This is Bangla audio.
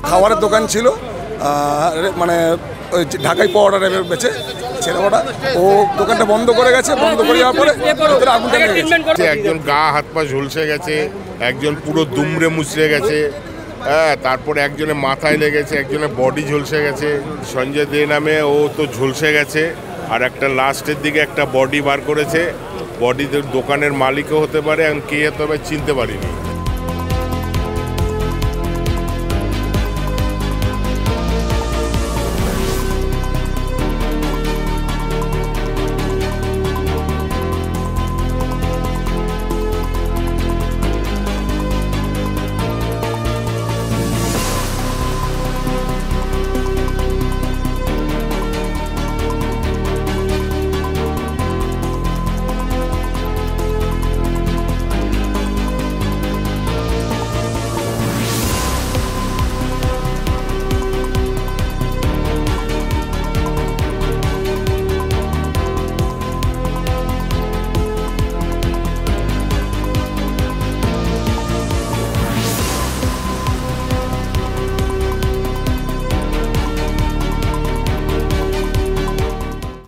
খাবারের দোকান ছিল, মানে ওই ঢাকাই পাউডার টাইপের বেচে ছেলেটা, ও দোকানটা বন্ধ করে গেছে। বন্ধ করে যাওয়ার পরে আগুনটা লেগে গেছে। একজন গা হাত পা ঝলসে গেছে, একজন পুরো দুমড়ে মুচড়ে গেছে, হ্যাঁ, তারপরে একজনের মাথায় লেগেছে, একজনের বডি ঝলসে গেছে। সঞ্জয় দে নামে ও তো ঝলসে গেছে, আর একটা লাস্টের দিকে একটা বডি বার করেছে। বডি দোকানের মালিকও হতে পারে, আমি কে হতে হবে চিনতে পারিনি।